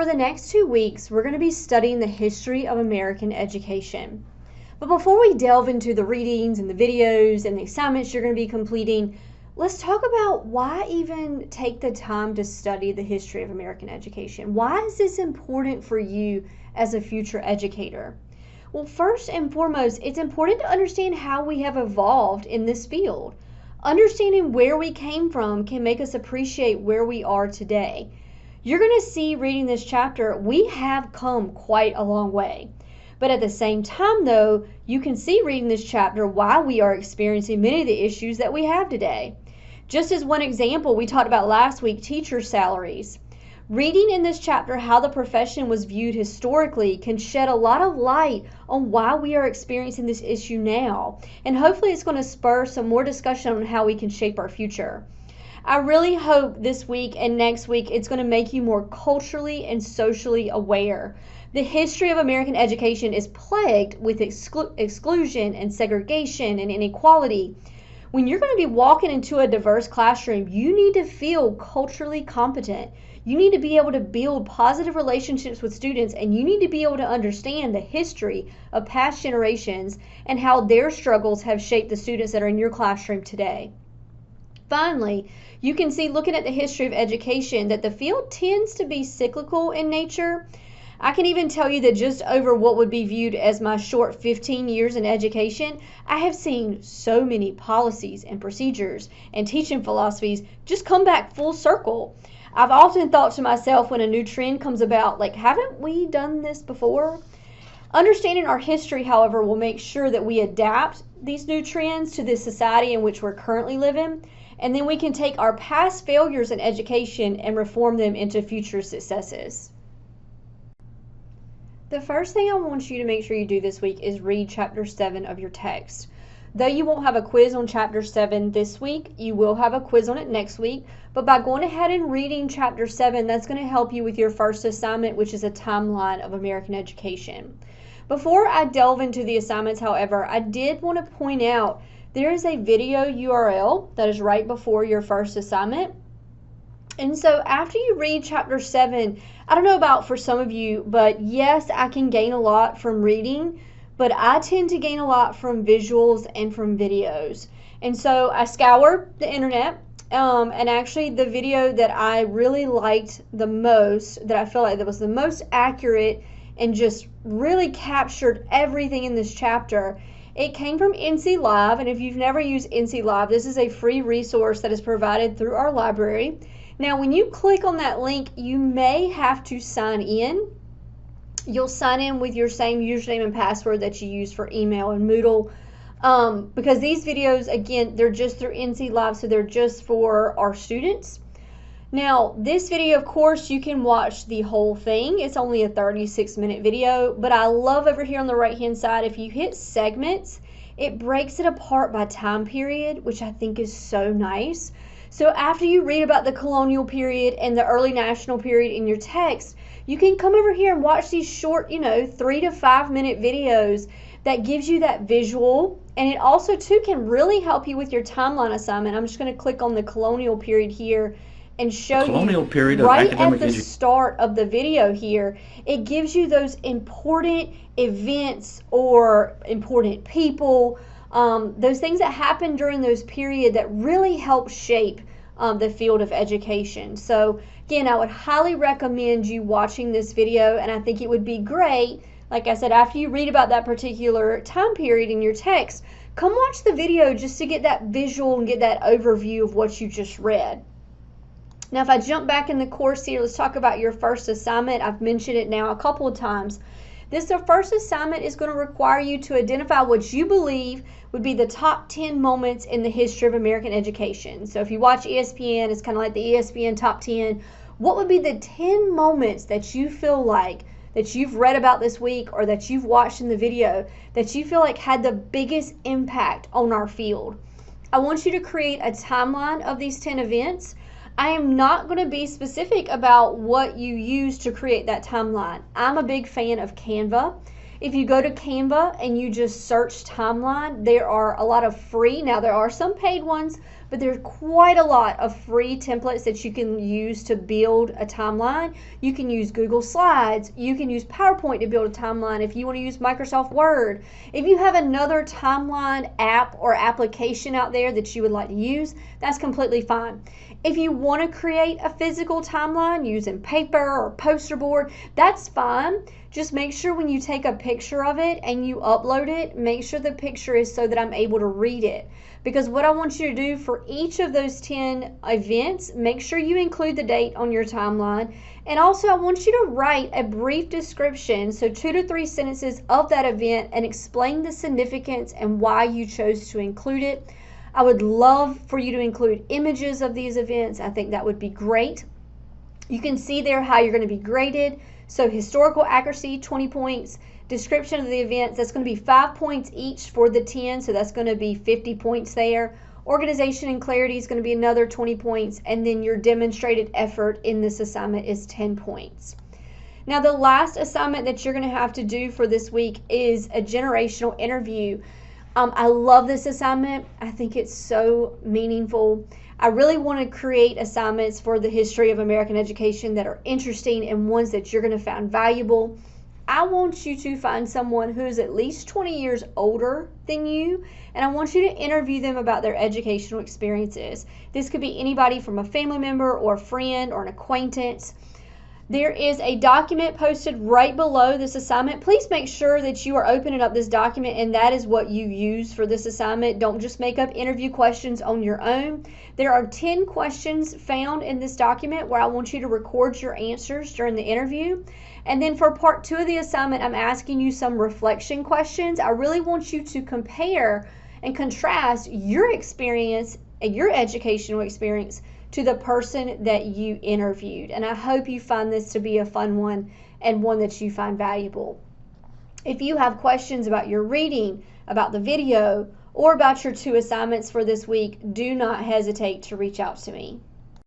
For the next 2 weeks, we're going to be studying the history of American education. But before we delve into the readings and the videos and the assignments you're going to be completing, let's talk about why even take the time to study the history of American education. Why is this important for you as a future educator? Well, first and foremost, it's important to understand how we have evolved in this field. Understanding where we came from can make us appreciate where we are today. You're going to see reading this chapter, we have come quite a long way. But at the same time, though, you can see reading this chapter why we are experiencing many of the issues that we have today. Just as one example, we talked about last week, teacher salaries. Reading in this chapter how the profession was viewed historically can shed a lot of light on why we are experiencing this issue now. And hopefully it's going to spur some more discussion on how we can shape our future. I really hope this week and next week it's going to make you more culturally and socially aware. The history of American education is plagued with exclusion and segregation and inequality. When you're going to be walking into a diverse classroom, you need to feel culturally competent. You need to be able to build positive relationships with students, and you need to be able to understand the history of past generations and how their struggles have shaped the students that are in your classroom today. Finally, you can see looking at the history of education that the field tends to be cyclical in nature. I can even tell you that just over what would be viewed as my short 15 years in education, I have seen so many policies and procedures and teaching philosophies just come back full circle. I've often thought to myself when a new trend comes about, like, haven't we done this before? Understanding our history, however, will make sure that we adapt these new trends to the society in which we're currently living, and then we can take our past failures in education and reform them into future successes. The first thing I want you to make sure you do this week is read Chapter 7 of your text. Though you won't have a quiz on Chapter 7 this week, you will have a quiz on it next week. But by going ahead and reading Chapter 7, that's going to help you with your first assignment, which is a timeline of American education. Before I delve into the assignments, however, I did want to point out there is a video URL that is right before your first assignment. And so after you read Chapter 7, I don't know about for some of you, but yes, I can gain a lot from reading, but I tend to gain a lot from visuals and from videos. And so I scoured the internet, and actually the video that I really liked the most, that I feel like that was the most accurate and just really captured everything in this chapter, it came from NC Live. And if you've never used NC Live, this is a free resource that is provided through our library. Now, when you click on that link, you may have to sign in. You'll sign in with your same username and password that you use for email and Moodle, because these videos, again, they're just through NC Live, so they're just for our students. Now, this video, of course, you can watch the whole thing. It's only a 36-minute video, but I love over here on the right-hand side, if you hit segments, it breaks it apart by time period, which I think is so nice. So after you read about the colonial period and the early national period in your text, you can come over here and watch these short, 3 to 5 minute videos that gives you that visual. And it also, too, can really help you with your timeline assignment. I'm just going to click on the colonial period here and show you right at the start of the video here. It gives you those important events or important people, those things that happen during those period that really help shape the field of education. So again, I would highly recommend you watching this video, and I think it would be great, like I said, after you read about that particular time period in your text, come watch the video just to get that visual and get that overview of what you just read. Now, if I jump back in the course here, let's talk about your first assignment. I've mentioned it now a couple of times. This first assignment is going to require you to identify what you believe would be the top 10 moments in the history of American education. So if you watch ESPN, it's kind of like the ESPN top 10. What would be the 10 moments that you feel like that you've read about this week or that you've watched in the video that you feel like had the biggest impact on our field? I want you to create a timeline of these 10 events. I am not going to be specific about what you use to create that timeline. I'm a big fan of Canva. If you go to Canva and you just search timeline, there are a lot of free, now there are some paid ones, but there's quite a lot of free templates that you can use to build a timeline. You can use Google Slides. You can use PowerPoint to build a timeline if you want to use Microsoft Word. If you have another timeline app or application out there that you would like to use, that's completely fine. If you want to create a physical timeline using paper or poster board, that's fine. Just make sure when you take a picture of it and you upload it, make sure the picture is so that I'm able to read it. Because what I want you to do for each of those 10 events, make sure you include the date on your timeline. And also I want you to write a brief description, so 2 to 3 sentences of that event, and explain the significance and why you chose to include it. I would love for you to include images of these events. I think that would be great. You can see there how you're going to be graded. So historical accuracy, 20 points. Description of the events, that's going to be 5 points each for the 10, so that's going to be 50 points there. Organization and clarity is going to be another 20 points, and then your demonstrated effort in this assignment is 10 points. Now, the last assignment that you're going to have to do for this week is a generational interview. I love this assignment. I think it's so meaningful. I really want to create assignments for the history of American education that are interesting and ones that you're going to find valuable. I want you to find someone who is at least 20 years older than you, and I want you to interview them about their educational experiences. This could be anybody from a family member or a friend or an acquaintance. There is a document posted right below this assignment. Please make sure that you are opening up this document and that is what you use for this assignment. Don't just make up interview questions on your own. There are 10 questions found in this document where I want you to record your answers during the interview. And then for part 2 of the assignment, I'm asking you some reflection questions. I really want you to compare and contrast your experience and your educational experience to the person that you interviewed. And I hope you find this to be a fun one and one that you find valuable. If you have questions about your reading, about the video, or about your 2 assignments for this week, do not hesitate to reach out to me.